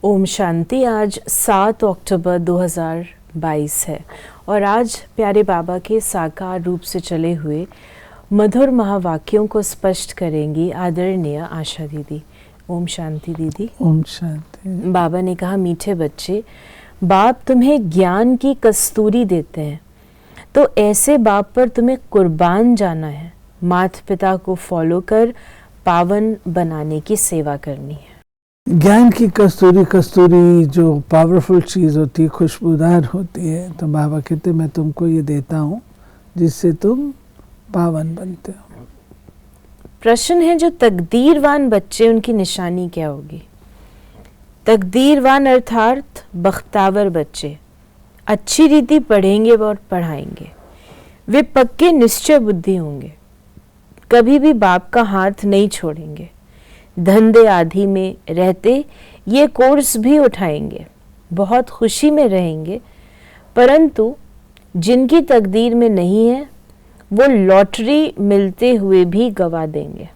ओम शांति। आज 7 अक्टूबर 2022 है और आज प्यारे बाबा के साकार रूप से चले हुए मधुर महावाक्यों को स्पष्ट करेंगी आदरणीय आशा दीदी। ओम शांति दीदी। ओम शांति। बाबा ने कहा, मीठे बच्चे, बाप तुम्हें ज्ञान की कस्तूरी देते हैं, तो ऐसे बाप पर तुम्हें कुर्बान जाना है। माता पिता को फॉलो कर पावन बनाने की सेवा करनी है। ज्ञान की कस्तूरी जो पावरफुल चीज़ होती है, खुशबूदार होती है, तो बाबा कहते मैं तुमको ये देता हूँ जिससे तुम पावन बनते हो। प्रश्न है, जो तकदीरवान बच्चे, उनकी निशानी क्या होगी? तकदीरवान अर्थात बख्तावर बच्चे अच्छी रीति पढ़ेंगे और पढ़ाएंगे। वे पक्के निश्चय बुद्धि होंगे, कभी भी बाप का हाथ नहीं छोड़ेंगे। धंधे आदि में रहते ये कोर्स भी उठाएंगे, बहुत खुशी में रहेंगे। परंतु जिनकी तकदीर में नहीं है, वो लॉटरी मिलते हुए भी गवा देंगे।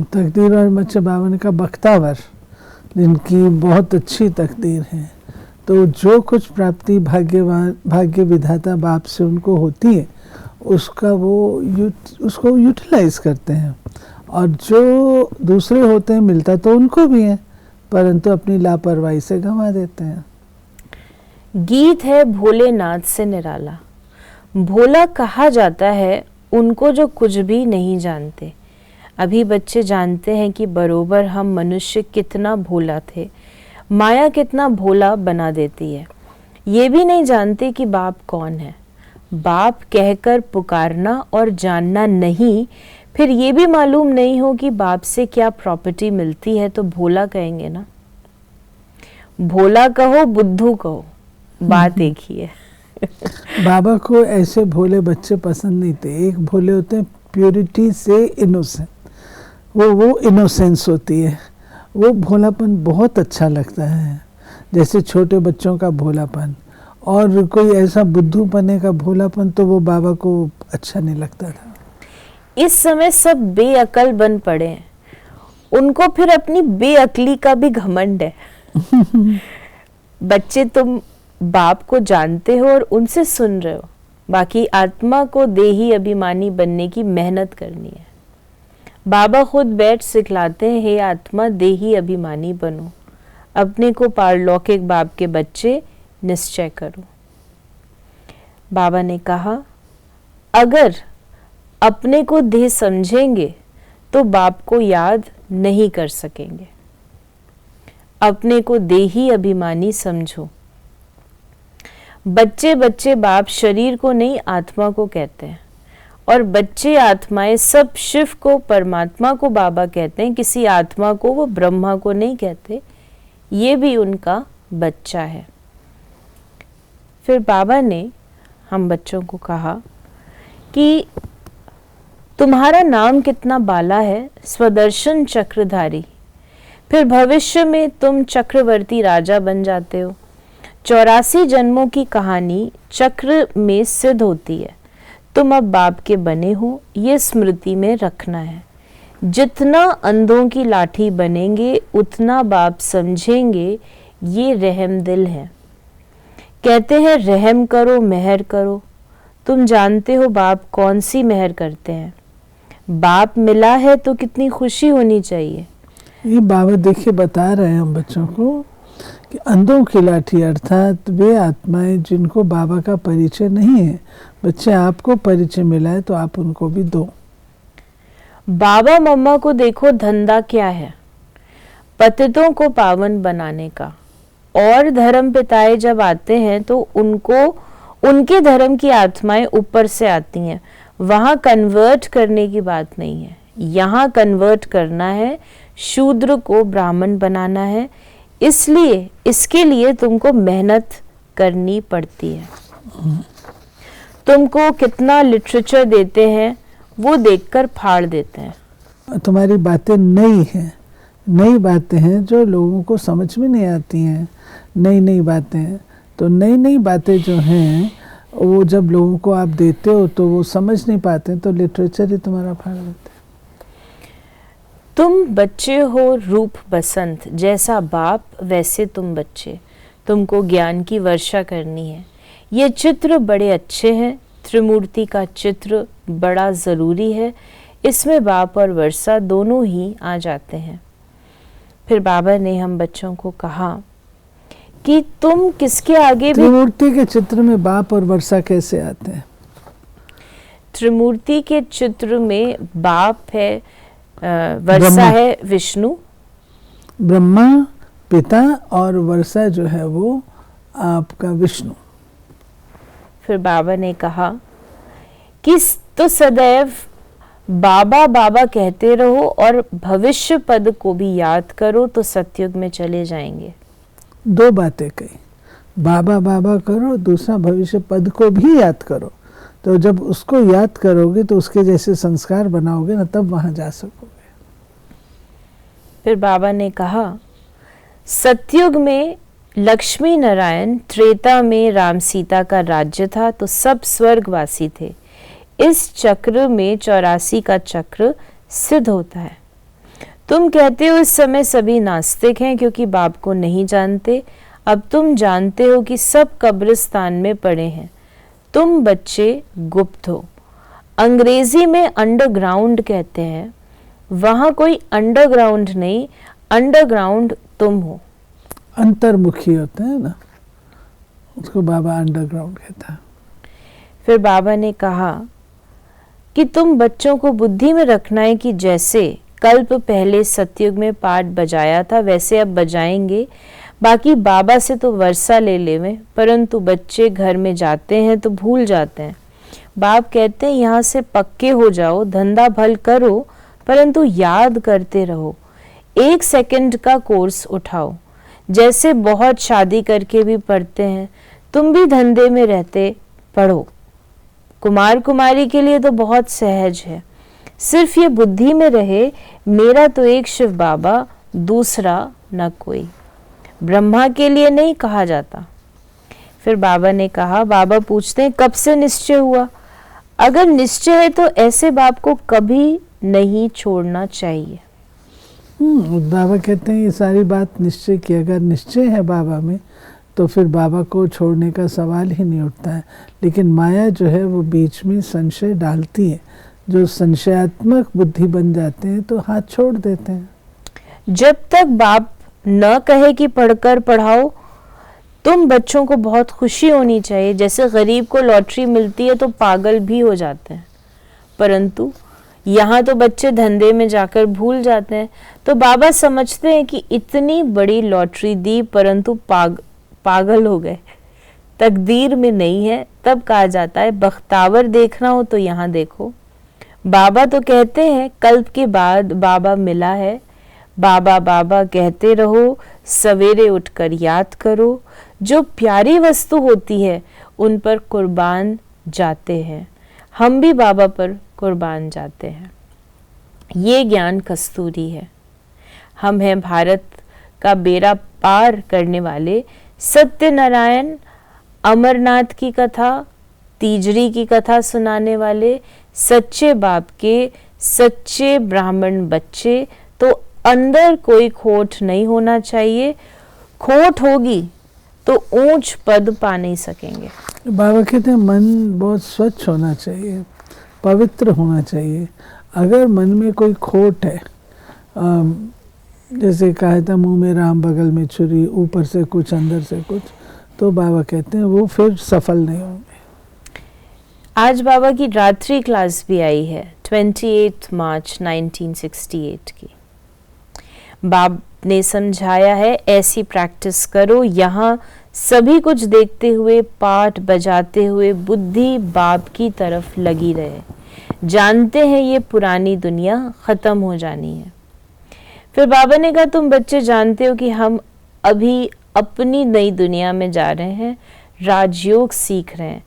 तकदीर और बच्चे बाबा ने कहा बख्तावर, जिनकी बहुत अच्छी तकदीर है, तो जो कुछ प्राप्ति भाग्य विधाता बाप से उनको होती है उसका उसको यूटिलाइज करते हैं। और जो दूसरे होते हैं मिलता तो उनको भी है, परंतु अपनी लापरवाही से गंवा देते हैं। गीत है भोलेनाथ से निराला। भोला कहा जाता है उनको जो कुछ भी नहीं जानते। अभी बच्चे जानते हैं कि बरोबर हम मनुष्य कितना भोला थे, माया कितना भोला बना देती है। ये भी नहीं जानते कि बाप कौन है। बाप कहकर पुकारना और जानना नहीं, फिर ये भी मालूम नहीं हो कि बाप से क्या प्रॉपर्टी मिलती है, तो भोला कहेंगे ना। भोला कहो बुद्धू कहो, बात एक ही है। बाबा को ऐसे भोले बच्चे पसंद नहीं थे। एक भोले होते हैं प्योरिटी से इनोसेंट, वो इनोसेंस होती है, वो भोलापन बहुत अच्छा लगता है, जैसे छोटे बच्चों का भोलापन। और कोई ऐसा बुद्धू बने का भोलापन तो वो बाबा को अच्छा नहीं लगता था। इस समय सब बेअकल बन पड़े हैं, उनको फिर अपनी बेअकली का भी घमंड है। बच्चे, तुम बाप को जानते हो और उनसे सुन रहे हो, बाकी आत्मा को देही अभिमानी बनने की मेहनत करनी है। बाबा खुद बैठ सिखलाते हैं, हे आत्मा देही अभिमानी बनो, अपने को पारलौकिक बाप के बच्चे निश्चय करो। बाबा ने कहा, अगर अपने को देह समझेंगे तो बाप को याद नहीं कर सकेंगे। अपने को देही अभिमानी समझो। बच्चे बच्चे बाप शरीर को नहीं आत्मा को कहते हैं, और बच्चे आत्माएं सब शिव को परमात्मा को बाबा कहते हैं। किसी आत्मा को वो ब्रह्मा को नहीं कहते, ये भी उनका बच्चा है। फिर बाबा ने हम बच्चों को कहा कि तुम्हारा नाम कितना बाला है, स्वदर्शन चक्रधारी। फिर भविष्य में तुम चक्रवर्ती राजा बन जाते हो। 84 जन्मों की कहानी चक्र में सिद्ध होती है। तुम अब बाप के बने हो, ये स्मृति में रखना है। जितना अंधों की लाठी बनेंगे उतना बाप समझेंगे, ये रहम दिल है। कहते हैं रहम करो मेहर करो। तुम जानते हो बाप कौन सी मेहर करते हैं। बाप मिला है तो कितनी खुशी होनी चाहिए। ये बाबा देखिए बता रहे हैं हम बच्चों को कि अंधों की लाठी अर्थात वे आत्माएं जिनको बाबा का परिचय नहीं है। बच्चे, आपको परिचय मिला है तो आप उनको भी दो। बाबा मम्मा को देखो, धंधा क्या है? पतितों को पावन बनाने का। और धर्म पिताएं जब आते हैं तो उनको उनके धर्म की आत्माएं ऊपर से आती हैं। वहां कन्वर्ट करने की बात नहीं है, यहाँ कन्वर्ट करना है, शूद्र को ब्राह्मण बनाना है। इसलिए इसके लिए तुमको मेहनत करनी पड़ती है। तुमको कितना लिटरेचर देते हैं वो देखकर फाड़ देते हैं। तुम्हारी बातें नई बातें हैं जो लोगों को समझ में नहीं आती हैं। नई बातें हैं, तो नई बातें जो हैं वो जब लोगों को आप देते हो तो वो समझ नहीं पाते, तो लिटरेचर ही तुम्हारा फाड़ देते हैं। तुम बच्चे हो रूप बसंत, जैसा बाप वैसे तुम बच्चे, तुमको ज्ञान की वर्षा करनी है। ये चित्र बड़े अच्छे हैं, त्रिमूर्ति का चित्र बड़ा ज़रूरी है, इसमें बाप और वर्षा दोनों ही आ जाते हैं। फिर बाबा ने हम बच्चों को कहा कि तुम किसके आगे भी। त्रिमूर्ति के चित्र में बाप और वर्षा कैसे आते हैं? त्रिमूर्ति के चित्र में बाप है, वर्षा है विष्णु, ब्रह्मा पिता, और वर्षा जो है वो आपका विष्णु। फिर बाबा ने कहा कि तो सदैव बाबा बाबा कहते रहो और भविष्य पद को भी याद करो तो सतयुग में चले जाएंगे। दो बातें कही, बाबा बाबा करो, दूसरा भविष्य पद को भी याद करो। तो जब उसको याद करोगे तो उसके जैसे संस्कार बनाओगे ना, तब वहां जा सकोगे। फिर बाबा ने कहा सतयुग में लक्ष्मी नारायण, त्रेता में राम सीता का राज्य था तो सब स्वर्गवासी थे। इस चक्र में 84 का चक्र सिद्ध होता है। तुम कहते हो इस समय सभी नास्तिक हैं क्योंकि बाप को नहीं जानते। अब तुम जानते हो कि सब कब्रिस्तान में पड़े हैं। तुम बच्चे गुप्त हो। अंग्रेजी में अंडरग्राउंड कहते हैं, वहां कोई अंडरग्राउंड नहीं, अंडरग्राउंड तुम हो। अंतर्मुखी होते हैं ना, उसको बाबा अंडरग्राउंड कहता है। फिर बाबा ने कहा कि तुम बच्चों को बुद्धि में रखना है कि जैसे कल्प पहले सतयुग में पाठ बजाया था वैसे अब बजाएंगे। बाकी बाबा से तो वर्षा ले लेवे, परंतु बच्चे घर में जाते हैं तो भूल जाते हैं। बाप कहते हैं यहाँ से पक्के हो जाओ, धंधा भल करो, परंतु याद करते रहो। 1 सेकंड का कोर्स उठाओ। जैसे बहुत शादी करके भी पढ़ते हैं, तुम भी धंधे में रहते पढ़ो। कुमार कुमारी के लिए तो बहुत सहज है, सिर्फ ये बुद्धि में रहे मेरा तो एक शिव बाबा, दूसरा न कोई। ब्रह्मा के लिए नहीं कहा जाता। फिर बाबा ने कहा, बाबा पूछते हैं कब से निश्चय हुआ? अगर निश्चय है तो ऐसे बाप को कभी नहीं छोड़ना चाहिए। बाबा कहते हैं ये सारी बात निश्चय की, अगर निश्चय है बाबा में तो फिर बाबा को छोड़ने का सवाल ही नहीं उठता है। लेकिन माया जो है वो बीच में संशय डालती है, जो संशयात्मक बुद्धि बन जाते हैं तो हाथ छोड़ देते हैं। जब तक बाप न कहे कि पढ़कर पढ़ाओ, तुम बच्चों को बहुत खुशी होनी चाहिए। जैसे गरीब को लॉटरी मिलती है तो पागल भी हो जाते हैं, परंतु यहाँ तो बच्चे धंधे में जाकर भूल जाते हैं। तो बाबा समझते हैं कि इतनी बड़ी लॉटरी दी परंतु पागल हो गए, तकदीर में नहीं है। तब कहा जाता है बख्तावर देखना हो तो यहाँ देखो। बाबा तो कहते हैं कल्प के बाद बाबा मिला है। बाबा बाबा कहते रहो, सवेरे उठकर याद करो। जो प्यारी वस्तु होती है उन पर कुर्बान जाते हैं। हम भी बाबा पर कुर्बान जाते हैं। ये ज्ञान कस्तूरी है। हम हैं भारत का बेड़ा पार करने वाले। सत्यनारायण, अमरनाथ की कथा, तीजरी की कथा सुनाने वाले, सच्चे बाप के सच्चे ब्राह्मण बच्चे। तो अंदर कोई खोट नहीं होना चाहिए। खोट होगी तो ऊंच पद पा नहीं सकेंगे। बाबा कहते हैं मन बहुत स्वच्छ होना चाहिए, पवित्र होना चाहिए। अगर मन में कोई खोट है, जैसे कहा था मुंह में राम बगल में छुरी, ऊपर से कुछ अंदर से कुछ, तो बाबा कहते हैं वो फिर सफल नहीं होंगे। आज बाबा की रात्रि क्लास भी आई है 28 मार्च 1968 की। बाप ने समझाया है ऐसी प्रैक्टिस करो। यहाँ सभी कुछ देखते हुए, पाठ बजाते हुए बुद्धि बाप की तरफ लगी रहे। जानते हैं ये पुरानी दुनिया खत्म हो जानी है। फिर बाबा ने कहा तुम बच्चे जानते हो कि हम अभी अपनी नई दुनिया में जा रहे हैं, राजयोग सीख रहे हैं।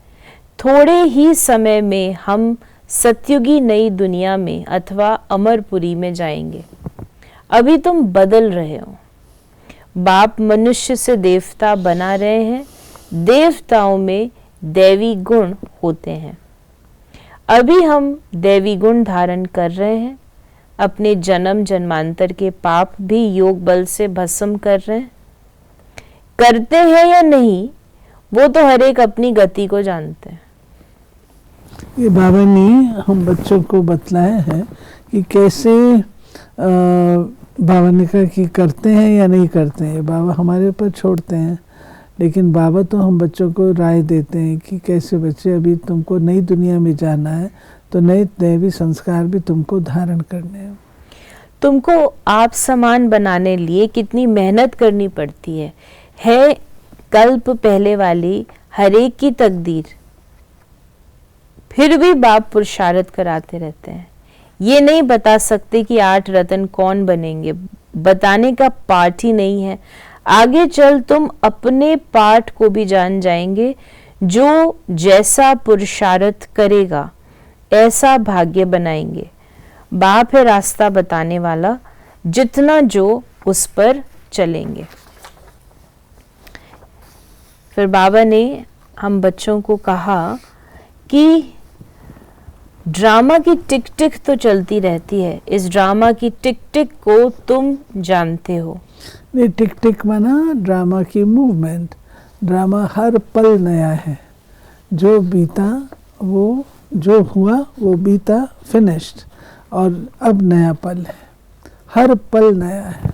थोड़े ही समय में हम सतयुगी नई दुनिया में अथवा अमरपुरी में जाएंगे। अभी तुम बदल रहे हो। बाप मनुष्य से देवता बना रहे हैं। देवताओं में दैवी गुण होते हैं। अभी हम दैवी गुण धारण कर रहे हैं। अपने जन्म जन्मांतर के पाप भी योग बल से भस्म कर रहे हैं? करते हैं या नहीं, वो तो हर एक अपनी गति को जानते हैं। ये बाबा ने हम बच्चों को बतलाया है कि कैसे बाबा ने कहा कि करते हैं या नहीं करते हैं, बाबा हमारे ऊपर छोड़ते हैं, लेकिन बाबा तो हम बच्चों को राय देते हैं कि कैसे बच्चे, अभी तुमको नई दुनिया में जाना है तो नए दैवी संस्कार भी तुमको धारण करने हैं। तुमको आप समान बनाने लिए कितनी मेहनत करनी पड़ती है कल्प पहले वाली हर एक की तकदीर, फिर भी बाप पुरुषार्थ कराते रहते हैं। ये नहीं बता सकते कि 8 रत्न कौन बनेंगे, बताने का पाठ ही नहीं है। आगे चल तुम अपने पाठ को भी जान जाएंगे। जो जैसा पुरुषार्थ करेगा ऐसा भाग्य बनाएंगे। बाप है रास्ता बताने वाला, जितना जो उस पर चलेंगे। फिर बाबा ने हम बच्चों को कहा कि ड्रामा की टिक टिक तो चलती रहती है, इस ड्रामा की टिक टिक को तुम जानते हो। नहीं, टिक टिक माना ड्रामा की मूवमेंट। ड्रामा हर पल नया है, जो बीता वो, जो हुआ वो बीता, फिनिश्ड, और अब नया पल है, हर पल नया है।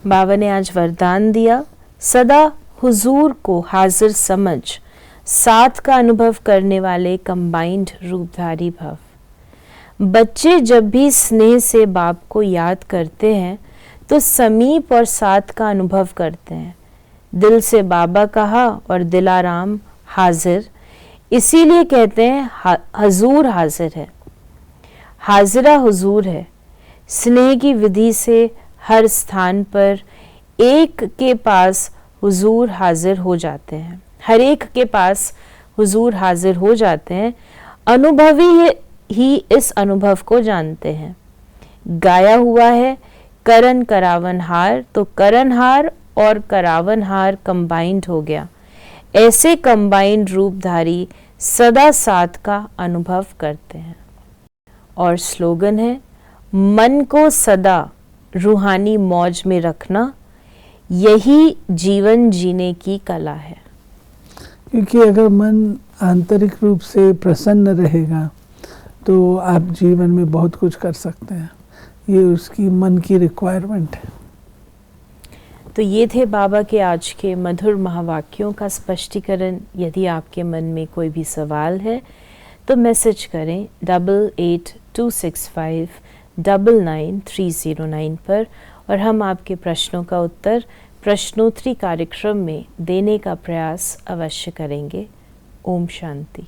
बाबा ने आज वरदान दिया, सदा हुजूर को हाजिर समझ, साथ का अनुभव करने वाले कंबाइंड रूपधारी भव। बच्चे जब भी स्नेह से बाप को याद करते हैं तो समीप और साथ का अनुभव करते हैं। दिल से बाबा कहा और दिलाराम हाजिर, इसीलिए कहते हैं हजूर हाजिर है, हाजिरा हुजूर है। स्नेह की विधि से हर स्थान पर एक के पास हुजूर हाजिर हो जाते हैं, हर एक के पास हुजूर हाजिर हो जाते हैं। अनुभवी ही इस अनुभव को जानते हैं। गाया हुआ है करण करावन हार, तो करण हार और करावन हार कंबाइंड हो गया। ऐसे कंबाइंड रूपधारी सदा साथ का अनुभव करते हैं। और स्लोगन है, मन को सदा रूहानी मौज में रखना, यही जीवन जीने की कला है। क्योंकि अगर मन आंतरिक रूप से प्रसन्न रहेगा तो आप जीवन में बहुत कुछ कर सकते हैं। ये उसकी मन की रिक्वायरमेंट है। तो ये थे बाबा के आज के मधुर महावाक्यों का स्पष्टीकरण। यदि आपके मन में कोई भी सवाल है तो मैसेज करें 8826599309 पर, और हम आपके प्रश्नों का उत्तर प्रश्नोत्तरी कार्यक्रम में देने का प्रयास अवश्य करेंगे। ओम शांति।